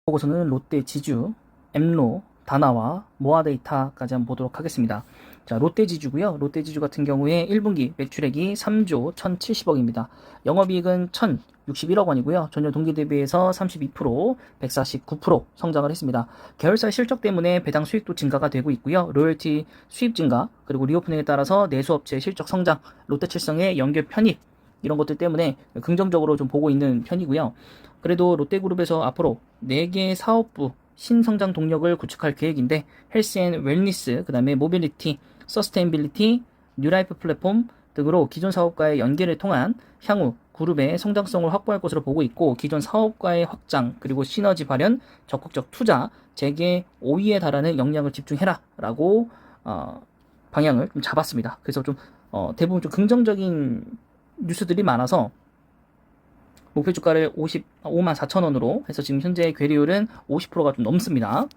보고서는 롯데 지주, 엠로, 다나와, 모아데이터까지 한번 보도록 하겠습니다. 자, 롯데 지주고요. 롯데 지주 같은 경우에 1분기 매출액이 3조 1,070억입니다. 영업이익은 1,061억 원이고요. 전년 동기 대비해서 32%, 149% 성장을 했습니다. 계열사 실적 때문에 배당 수익도 증가가 되고 있고요. 로열티 수입 증가, 그리고 리오프닝에 따라서 내수업체 실적 성장, 롯데칠성의 연계 편입, 이런 것들 때문에 긍정적으로 좀 보고 있는 편이고요. 그래도 롯데그룹에서 앞으로 4개의 사업부 신성장 동력을 구축할 계획인데 헬스 앤 웰니스, 그 다음에 모빌리티, 서스테인빌리티, 뉴라이프 플랫폼 등으로 기존 사업과의 연계를 통한 향후 그룹의 성장성을 확보할 것으로 보고 있고, 기존 사업과의 확장, 그리고 시너지 발현, 적극적 투자, 재계 5위에 달하는 역량을 집중해라 라고 방향을 좀 잡았습니다. 그래서 좀 대부분 좀 긍정적인 뉴스들이 많아서 목표 주가를 55만 4천 원으로 해서 지금 현재 괴리율은 50%가 좀 넘습니다.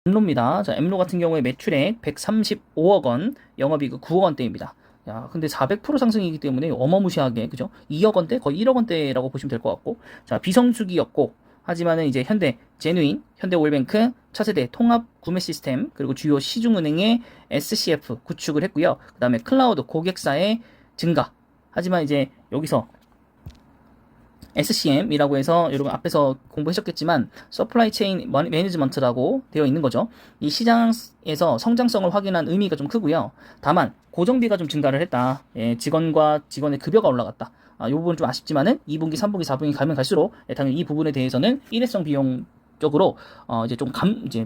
엠로입니다. 자, 엠로 같은 경우에 매출액 135억 원, 영업이익 9억 원대입니다. 야, 근데 400% 상승이기 때문에 어마무시하게, 그죠? 2억 원대? 거의 1억 원대라고 보시면 될 것 같고. 자, 비성수기였고, 하지만은 이제 현대, 제누인, 현대오일뱅크, 차세대 통합 구매 시스템, 그리고 주요 시중은행의 SCF 구축을 했고요. 그 다음에 클라우드 고객사의 증가. 하지만 이제 여기서 SCM이라고 해서 여러분 앞에서 공부하셨겠지만 서플라이 체인 매니지먼트라고 되어 있는 거죠. 이 시장에서 성장성을 확인한 의미가 좀 크고요. 다만 고정비가 좀 증가를 했다. 예, 직원과 직원의 급여가 올라갔다. 이 부분은 좀 아쉽지만은 2분기, 3분기, 4분기 가면 갈수록 당연히 이 부분에 대해서는 일회성 비용 쪽으로 이제 좀 이제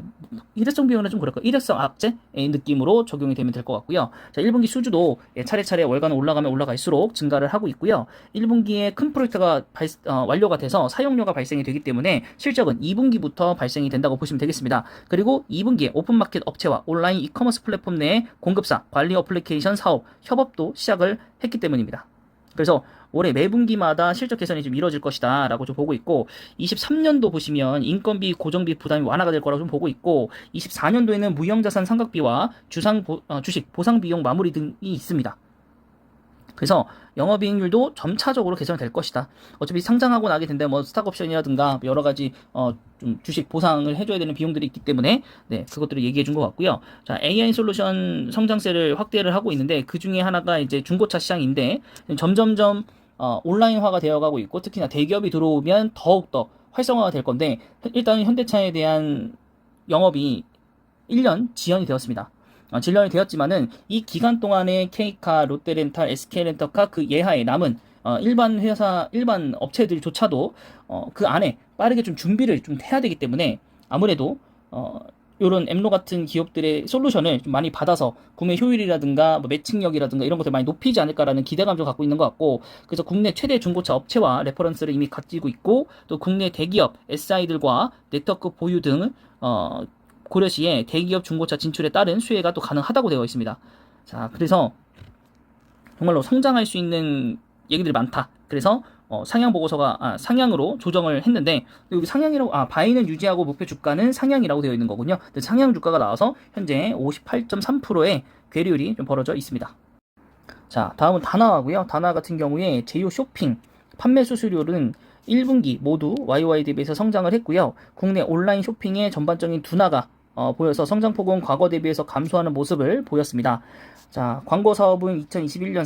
일회성 비용은 좀 그럴까, 일회성 악재의 느낌으로 적용이 되면 될 것 같고요. 자, 1분기 수주도 차례차례 월간 올라가면 올라갈수록 증가를 하고 있고요. 1분기에 큰 프로젝트가 완료가 돼서 사용료가 발생이 되기 때문에 실적은 2분기부터 발생이 된다고 보시면 되겠습니다. 그리고 2분기에 오픈마켓 업체와 온라인 이커머스 플랫폼 내 공급사 관리 어플리케이션 사업 협업도 시작을 했기 때문입니다. 그래서 올해 매분기마다 실적 개선이 좀 이루어질 것이다 라고 좀 보고 있고, 23년도 보시면 인건비, 고정비 부담이 완화가 될 거라고 좀 보고 있고, 24년도에는 무형자산 상각비와 주식 보상 비용 마무리 등이 있습니다. 그래서 영업이익률도 점차적으로 개선될 것이다. 어차피 상장하고 나게 된다면 뭐 스탁옵션이라든가 여러 가지 좀 주식 보상을 해줘야 되는 비용들이 있기 때문에 그것들을 얘기해 준 것 같고요. 자, AI 솔루션 성장세를 확대를 하고 있는데 그 중에 하나가 이제 중고차 시장인데 점점점 온라인화가 되어가고 있고, 특히나 대기업이 들어오면 더욱더 활성화가 될 건데, 일단 현대차에 대한 영업이 1년 지연이 되었습니다. 진련이 되었지만은 이 기간 동안에 K카, 롯데렌탈, SK렌터카 그 예하에 남은 일반 회사, 일반 업체들조차도 그 안에 빠르게 좀 준비를 좀 해야 되기 때문에 아무래도 요런 엠로 같은 기업들의 솔루션을 좀 많이 받아서 구매 효율이라든가 뭐 매칭력이라든가 이런 것들 많이 높이지 않을까라는 기대감을 갖고 있는 것 같고, 그래서 국내 최대 중고차 업체와 레퍼런스를 이미 가지고 있고, 또 국내 대기업 SI들과 네트워크 보유 등 고려시에 대기업 중고차 진출에 따른 수혜가 또 가능하다고 되어 있습니다. 자, 그래서 정말로 성장할 수 있는 얘기들이 많다. 그래서 상향 보고서가 상향으로 조정을 했는데, 여기 상향이라고 바이는 유지하고 목표 주가는 상향이라고 되어 있는 거군요. 근데 상향 주가가 나와서 현재 58.3%의 괴리율이 좀 벌어져 있습니다. 자, 다음은 다나와고요. 다나 같은 경우에 제휴 쇼핑 판매 수수료는 1분기 모두 YOY 대비해서 성장을 했고요. 국내 온라인 쇼핑의 전반적인 둔화가 보여서 성장폭은 과거 대비해서 감소하는 모습을 보였습니다. 자, 광고 사업은 2021년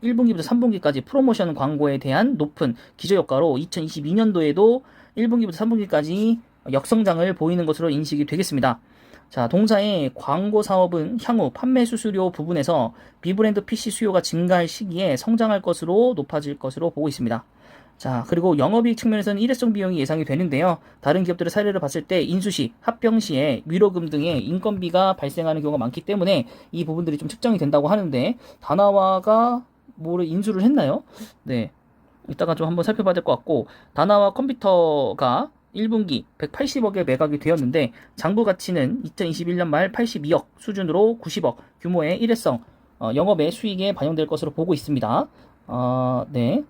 1분기부터 3분기까지 프로모션 광고에 대한 높은 기저효과로 2022년도에도 1분기부터 3분기까지 역성장을 보이는 것으로 인식이 되겠습니다. 자, 동사의 광고 사업은 향후 판매 수수료 부분에서 비브랜드 PC 수요가 증가할 시기에 성장할 것으로 높아질 것으로 보고 있습니다. 자, 그리고 영업이익 측면에서는 일회성 비용이 예상이 되는데요. 다른 기업들의 사례를 봤을 때 인수시, 합병시에 위로금 등의 인건비가 발생하는 경우가 많기 때문에 이 부분들이 좀 측정이 된다고 하는데, 다나와가 뭐를 인수를 했나요? 네, 이따가 좀 한번 살펴봐야 될 것 같고, 다나와 컴퓨터가 1분기 180억에 매각이 되었는데 장부 가치는 2021년 말 82억 수준으로 90억 규모의 일회성 영업의 수익에 반영될 것으로 보고 있습니다. 네.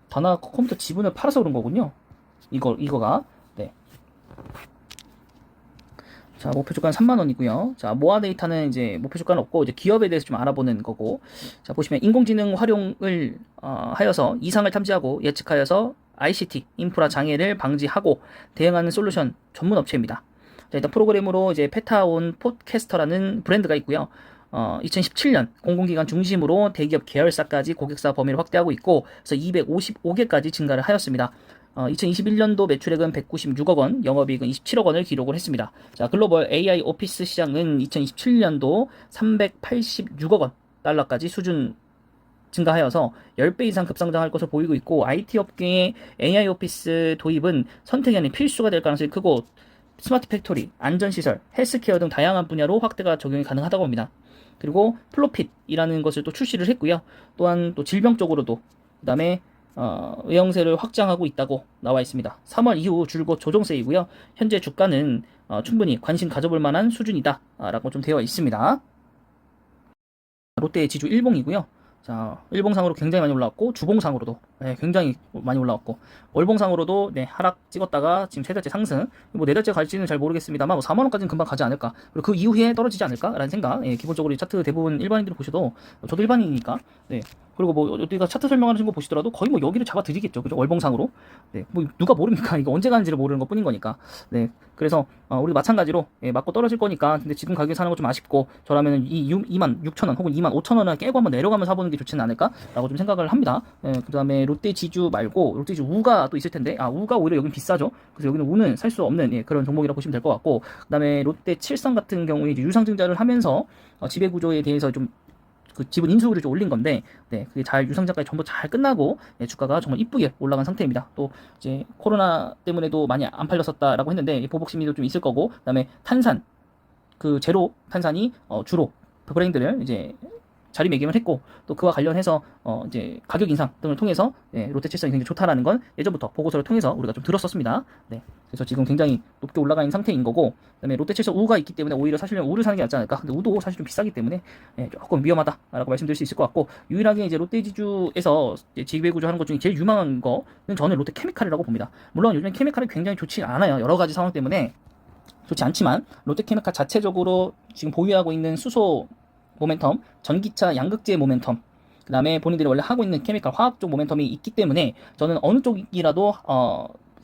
다나 컴퓨터 지분을 팔아서 그런 거군요. 이거가. 네. 자, 목표 주가는 3만원이고요. 자, 모아 데이터는 이제 목표 주가는 없고, 이제 기업에 대해서 좀 알아보는 거고. 자, 보시면 인공지능 활용을 하여서 이상을 탐지하고 예측하여서 ICT 인프라 장애를 방지하고 대응하는 솔루션 전문 업체입니다. 자, 일단 프로그램으로 이제 페타온 팟캐스터라는 브랜드가 있고요. 2017년 공공기관 중심으로 대기업 계열사까지 고객사 범위를 확대하고 있고, 그래서 255개까지 증가를 하였습니다. 2021년도 매출액은 196억 원, 영업이익은 27억 원을 기록을 했습니다. 자, 글로벌 AI 오피스 시장은 2027년도 386억 원 달러까지 수준 증가하여서 10배 이상 급성장할 것으로 보이고 있고, IT 업계의 AI 오피스 도입은 선택이 아닌 필수가 될 가능성이 크고, 스마트 팩토리, 안전시설, 헬스케어 등 다양한 분야로 확대가 적용이 가능하다고 합니다. 그리고 플로핏이라는 것을 또 출시를 했고요. 또한 또 질병 쪽으로도, 그 다음에 의형세를 확장하고 있다고 나와 있습니다. 3월 이후 줄곧 조정세이고요. 현재 주가는 충분히 관심 가져볼 만한 수준이다 라고 좀 되어 있습니다. 롯데 지주 일봉이고요. 자, 일봉상으로 굉장히 많이 올라왔고, 주봉상으로도 굉장히 많이 올라왔고, 월봉상으로도 하락 찍었다가 지금 세 달째 상승, 뭐 네 달째 갈지는 잘 모르겠습니다만, 뭐 4만 원까지는 금방 가지 않을까, 그리고 그 이후에 떨어지지 않을까라는 생각. 기본적으로 이 차트 대부분 일반인들이 보셔도, 저도 일반인이니까, 그리고 뭐 어디가 차트 설명하는 거 보시더라도 거의 뭐 여기를 잡아 드리겠죠, 그죠? 월봉상으로. 뭐 누가 모릅니까? 이거 언제 가는지를 모르는 것 뿐인 거니까. 그래서 우리 마찬가지로 맞고 떨어질 거니까, 근데 지금 가격에 사는 거 좀 아쉽고, 저라면 이 2만 6천 원 혹은 2만 5천 원을 깨고 한번 내려가면 사보는 게 좋지는 않을까라고 좀 생각을 합니다. 그 다음에 롯데 지주 말고 롯데 지주 우가 또 있을 텐데, 우가 오히려 여긴 비싸죠. 그래서 여기는 우는 살 수 없는 그런 종목이라고 보시면 될 것 같고, 그 다음에 롯데 칠성 같은 경우에 이제 유상증자를 하면서 지배 구조에 대해서 좀 그 지분 인수를 좀 올린 건데, 그게 잘 유상증자까지 전부 잘 끝나고 주가가 정말 이쁘게 올라간 상태입니다. 또 이제 코로나 때문에도 많이 안 팔렸었다라고 했는데 보복 심리도 좀 있을 거고, 그다음에 탄산, 그 제로 탄산이 주로 그 브랜드를 이제 자리매김을 했고, 또 그와 관련해서 이제 가격 인상 등을 통해서 롯데칠성이 굉장히 좋다라는 건 예전부터 보고서를 통해서 우리가 좀 들었었습니다. 그래서 지금 굉장히 높게 올라가 있는 상태인 거고, 그다음에 롯데칠성 우가 있기 때문에 오히려 사실은 우를 사는 게 낫지 않을까. 근데 우도 사실 좀 비싸기 때문에 조금 위험하다라고 말씀드릴 수 있을 것 같고, 유일하게 이제 롯데지주에서 지배구조 하는 것 중에 제일 유망한 거는 저는 롯데케미칼이라고 봅니다. 물론 요즘 케미칼이 굉장히 좋지 않아요. 여러 가지 상황 때문에 좋지 않지만, 롯데케미칼 자체적으로 지금 보유하고 있는 수소 모멘텀, 전기차 양극재 모멘텀, 그 다음에 본인들이 원래 하고 있는 케미칼 화학 쪽 모멘텀이 있기 때문에 저는 어느 쪽이라도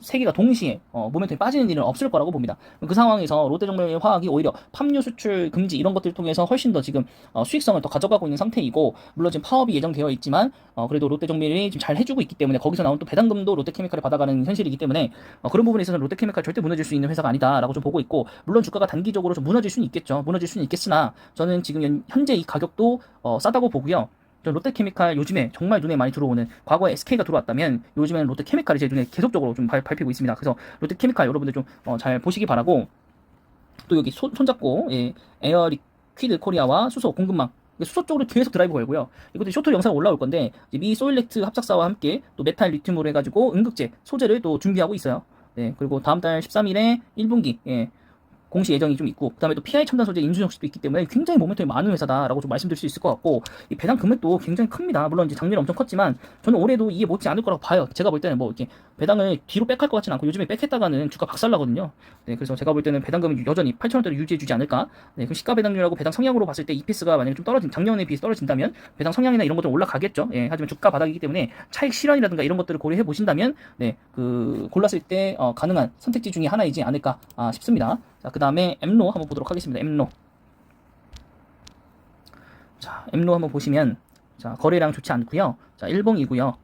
세 개가 동시에 모멘텀이 빠지는 일은 없을 거라고 봅니다. 그 상황에서 롯데정밀 화학이 오히려 팜유 수출 금지 이런 것들을 통해서 훨씬 더 지금 수익성을 더 가져가고 있는 상태이고, 물론 지금 파업이 예정되어 있지만 그래도 롯데정밀이 지금 잘 해주고 있기 때문에 거기서 나온 또 배당금도 롯데케미칼이 받아가는 현실이기 때문에 그런 부분에 있어서는 롯데케미칼 절대 무너질 수 있는 회사가 아니다라고 좀 보고 있고, 물론 주가가 단기적으로 좀 무너질 수는 있겠죠. 무너질 수는 있겠으나 저는 지금 현재 이 가격도 싸다고 보고요. 롯데케미칼 요즘에 정말 눈에 많이 들어오는, 과거에 SK가 들어왔다면 요즘에는 롯데케미칼이 제 눈에 계속적으로 좀 밟히고 있습니다. 그래서 롯데케미칼 여러분들 좀 잘 보시기 바라고, 또 여기 손잡고 에어 리퀴드 코리아와 수소 공급망, 수소 쪽으로 계속 드라이브 걸고요. 이것도 쇼트 영상 올라올 건데, 미 소일렉트 합작사와 함께 또 메탈 리튬으로 해가지고 응급제 소재를 또 준비하고 있어요. 그리고 다음 달 13일에 1분기 공시 예정이 좀 있고, 그 다음에 또 PI 첨단 소재 인수 형식도 있기 때문에 굉장히 모멘텀이 많은 회사다라고 좀 말씀드릴 수 있을 것 같고, 이 배당 금액도 굉장히 큽니다. 물론 이제 작년에 엄청 컸지만 저는 올해도 이에 못지 않을 거라고 봐요. 제가 볼 때는 뭐 이렇게 배당을 뒤로 빽할 것 같지는 않고, 요즘에 빽했다가는 주가 박살나거든요. 그래서 제가 볼 때는 배당금은 여전히 8,000원대로 유지해주지 않을까. 그럼 시가 배당률하고 배당 성향으로 봤을 때 EPS가 만약에 좀 작년에 비해서 떨어진다면 배당 성향이나 이런 것들 올라가겠죠. 하지만 주가 바닥이기 때문에 차익 실현이라든가 이런 것들을 고려해 보신다면 골랐을 때 가능한 선택지 중에 하나이지 않을까 싶습니다. 자, 그 다음에 엠로 한번 보도록 하겠습니다. 엠로. 자, 엠로 한번 보시면, 자, 거래량 좋지 않고요. 자, 일봉이고요.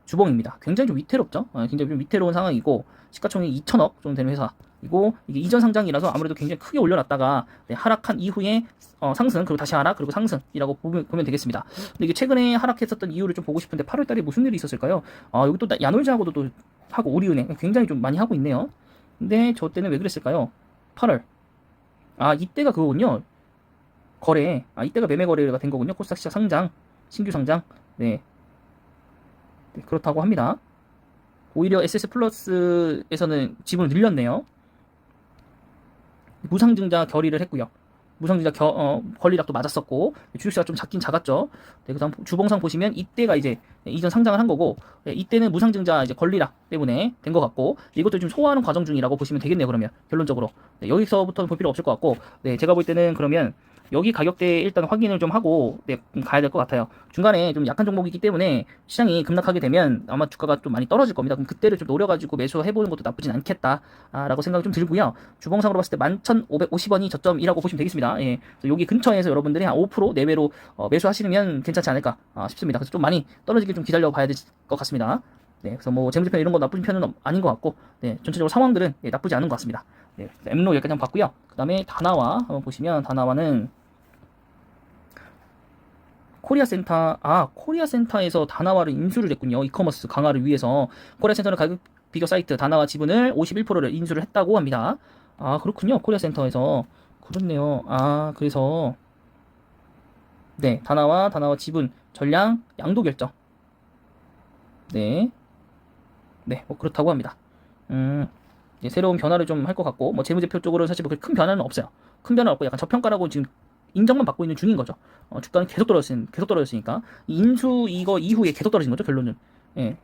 주봉입니다. 굉장히 좀 위태롭죠? 굉장히 좀 위태로운 상황이고, 시가총액 2천억 정도 되는 회사이고, 이게 이전 상장이라서 아무래도 굉장히 크게 올려놨다가 하락한 이후에 상승, 그리고 다시 하락, 그리고 상승이라고 보면 되겠습니다. 근데 이게 최근에 하락했었던 이유를 좀 보고 싶은데, 8월달에 무슨 일이 있었을까요? 여기 또 야놀자하고도 또 하고, 우리은행 굉장히 좀 많이 하고 있네요. 근데 저 때는 왜 그랬을까요? 8월. 이때가 그거군요. 거래. 이때가 매매 거래가 된 거군요. 코스닥 시작 상장, 신규 상장. 그렇다고 합니다. 오히려 SS 플러스에서는 지분을 늘렸네요. 무상증자 결의를 했고요. 무상증자 권리락도 맞았었고, 주식수가 좀 작긴 작았죠. 그다음 주봉상 보시면 이때가 이제 이전 상장을 한 거고, 이때는 무상증자 이제 권리락 때문에 된 것 같고, 이것도 좀 소화하는 과정 중이라고 보시면 되겠네요. 그러면 결론적으로 여기서부터는 볼 필요 없을 것 같고, 제가 볼 때는 그러면 여기 가격대 일단 확인을 좀 하고 네, 가야 될 것 같아요. 중간에 좀 약한 종목이기 때문에 시장이 급락하게 되면 아마 주가가 좀 많이 떨어질 겁니다. 그럼 그때를 좀 노려가지고 매수해보는 것도 나쁘진 않겠다라고 생각이 좀 들고요. 주봉상으로 봤을 때 11,550원이 저점이라고 보시면 되겠습니다. 예, 그래서 여기 근처에서 여러분들이 한 5% 내외로 매수하시면 괜찮지 않을까 싶습니다. 그래서 좀 많이 떨어지길 좀 기다려 봐야 될 것 같습니다. 네, 그래서 뭐 재무제표 이런 거 나쁜 편은 아닌 것 같고, 네, 전체적으로 상황들은 예, 나쁘지 않은 것 같습니다. 네, 엠로 여기까지 한번 봤고요. 그 다음에 다나와 한번 보시면 다나와는 코리아 센터에서 다나와를 인수를 했군요. 이커머스 강화를 위해서 코리아 센터는 가격 비교 사이트 다나와 지분을 51%를 인수를 했다고 합니다. 아, 그렇군요. 코리아 센터에서 그렇네요. 아, 그래서 네, 다나와 지분 전량 양도 결정. 네. 네, 뭐 그렇다고 합니다. 예, 새로운 변화를 좀 할 것 같고, 뭐 재무제표 쪽으로 사실 뭐 큰 변화는 없어요. 큰 변화 없고 약간 저평가라고 지금 인정만 받고 있는 중인 거죠. 주가는 계속 떨어졌으니까 인수 이거 이후에 계속 떨어진 거죠, 결론은. 예.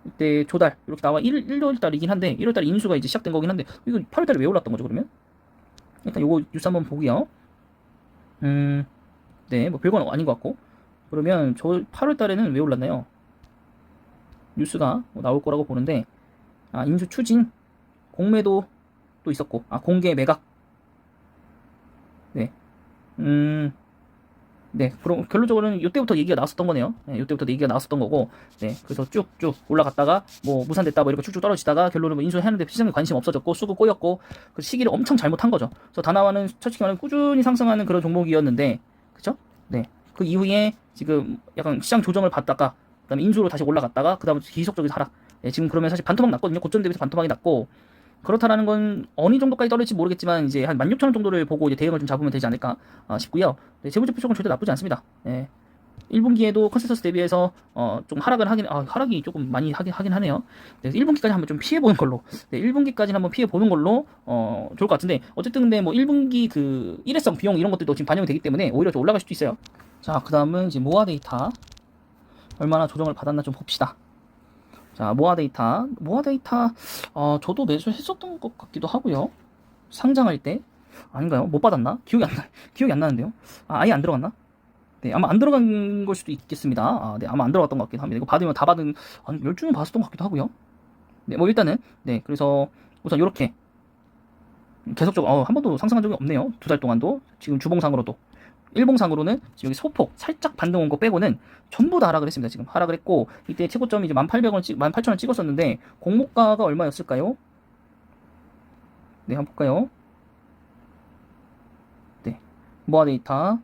이때 조달 이렇게 나와 1월 달이긴 한데 1월 달에 인수가 이제 시작된 거긴 한데 이거 8월 달에 왜 올랐던 거죠, 그러면? 일단 요거 뉴스 한번 보고요. 네, 뭐 별건 아닌 것 같고. 그러면 저 8월 달에는 왜 올랐나요? 뉴스가 뭐 나올 거라고 보는데 인수 추진 공매도 또 있었고, 공개 매각. 네. 네. 그럼 결론적으로는 이때부터 얘기가 나왔었던 거네요. 네, 이때부터 얘기가 나왔었던 거고, 네. 그래서 쭉쭉 올라갔다가, 뭐, 무산됐다, 뭐, 이렇게 쭉쭉 떨어지다가, 결론은 뭐, 인수했는데 시장에 관심 없어졌고, 수급 꼬였고, 그 시기를 엄청 잘못한 거죠. 그래서 다나와는 솔직히 말하면 꾸준히 상승하는 그런 종목이었는데, 그쵸? 네. 그 이후에 지금 약간 시장 조정을 받다가, 그 다음에 인수로 다시 올라갔다가, 그 다음에 지속적인 하락. 네, 지금 그러면 사실 반토막 났거든요. 고점 대비해서 반토막이 났고, 그렇다라는 건 어느 정도까지 떨어질지 모르겠지만 이제 한 16,000원 정도를 보고 이제 대응을 좀 잡으면 되지 않을까 싶고요. 네, 재무제표 쪽은 절대 나쁘지 않습니다. 네. 1분기에도 컨센서스 대비해서 좀 하락을 하긴 하락이 조금 많이 하긴 하네요. 네, 1분기까지 한번 좀 피해 보는 걸로. 네, 1분기까지 한번 피해 보는 걸로 좋을 것 같은데 어쨌든 근데 뭐 1분기 그 일회성 비용 이런 것들도 지금 반영이 되기 때문에 오히려 좀 올라갈 수도 있어요. 자, 그다음은 이제 모아 데이터 얼마나 조정을 받았나 좀 봅시다. 자, 모아 데이터, 저도 매수했었던 것 같기도 하고요. 상장할 때 아닌가요? 못 받았나? 기억이 안 나는데요. 아예 안 들어갔나? 네, 아마 안 들어간 걸 수도 있겠습니다. 네, 아마 안 들어갔던 것 같긴 합니다. 이거 받으면 다 받은 한 10주는 받았던 것 같기도 하고요. 네, 뭐 일단은 네, 그래서 우선 이렇게 계속적으로 한 번도 상승한 적이 없네요. 2달 동안도 지금 주봉상으로도 일봉상으로는 지금 여기 소폭 살짝 반등 온 거 빼고는 전부 다 하락을 했습니다. 지금 하락을 했고 이때 최고점이 이제 1,800원 18,000원 찍었었는데 공모가가 얼마였을까요? 네, 한번 볼까요? 네, 모아 데이터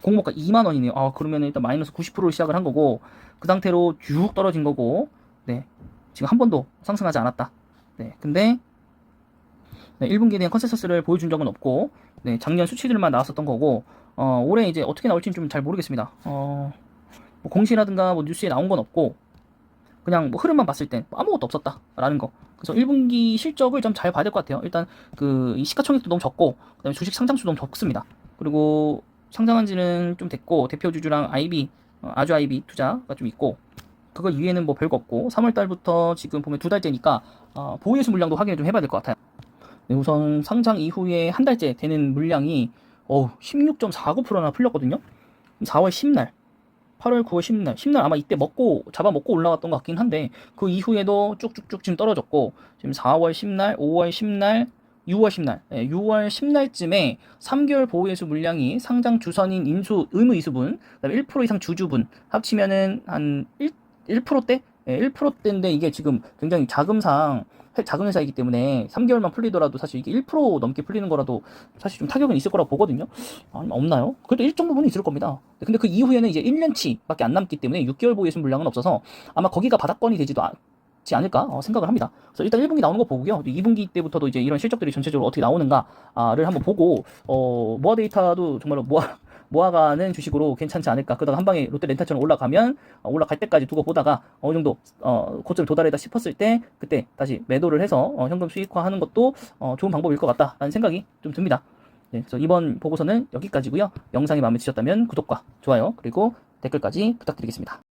공모가 2만 원이네요. 그러면 일단 마이너스 90%로 시작을 한 거고 그 상태로 쭉 떨어진 거고, 네, 지금 한 번도 상승하지 않았다. 네, 근데 네, 1분기에 대한 컨센서스를 보여준 적은 없고, 네, 작년 수치들만 나왔었던 거고, 올해 이제 어떻게 나올지는 좀 잘 모르겠습니다. 뭐 공시라든가 뭐 뉴스에 나온 건 없고, 그냥 뭐 흐름만 봤을 땐 아무것도 없었다라는 거. 그래서 1분기 실적을 좀 잘 봐야 될 것 같아요. 일단 이 시가총액도 너무 적고, 그다음에 주식 상장수 너무 적습니다. 그리고 상장한 지는 좀 됐고, 대표주주랑 IB, 아주 IB 투자가 좀 있고, 그거 이외에는 뭐 별거 없고, 3월 달부터 지금 보면 2달째니까, 보유예수 물량도 확인을 좀 해봐야 될 것 같아요. 네, 우선 상장 이후에 한 달째 되는 물량이 16.49%나 풀렸거든요. 4월 10날, 8월 9월 10날 아마 이때 잡아먹고 올라갔던 것 같긴 한데 그 이후에도 쭉쭉쭉 지금 떨어졌고 지금 4월 10날, 5월 10날, 6월 10날, 6월 10날쯤에 3개월 보호예수 물량이 상장 주선인 인수 의무 이수분, 그다음에 1% 이상 주주분 합치면은 한 1%대? 1%대인데 이게 지금 굉장히 작은 회사이기 때문에 3개월만 풀리더라도 사실 이게 1% 넘게 풀리는 거라도 사실 좀 타격은 있을 거라고 보거든요. 없나요? 그래도 일정 부분은 있을 겁니다. 근데 그 이후에는 이제 1년치밖에 안 남기 때문에 6개월 보유예수 물량은 없어서 아마 거기가 바닥권이 되지도 않지 않을까 생각을 합니다. 그래서 일단 1분기 나오는 거 보고요. 2분기 때부터도 이제 이런 실적들이 전체적으로 어떻게 나오는가를 한번 보고 모아 데이터도 정말로 모아가는 주식으로 괜찮지 않을까. 그러다가 한 방에 롯데렌탈처럼 올라가면 올라갈 때까지 두고 보다가 어느 정도 고점에 도달했다 싶었을 때 그때 다시 매도를 해서 현금 수익화하는 것도 좋은 방법일 것 같다라는 생각이 좀 듭니다. 네, 그래서 이번 보고서는 여기까지고요. 영상이 마음에 드셨다면 구독과 좋아요 그리고 댓글까지 부탁드리겠습니다.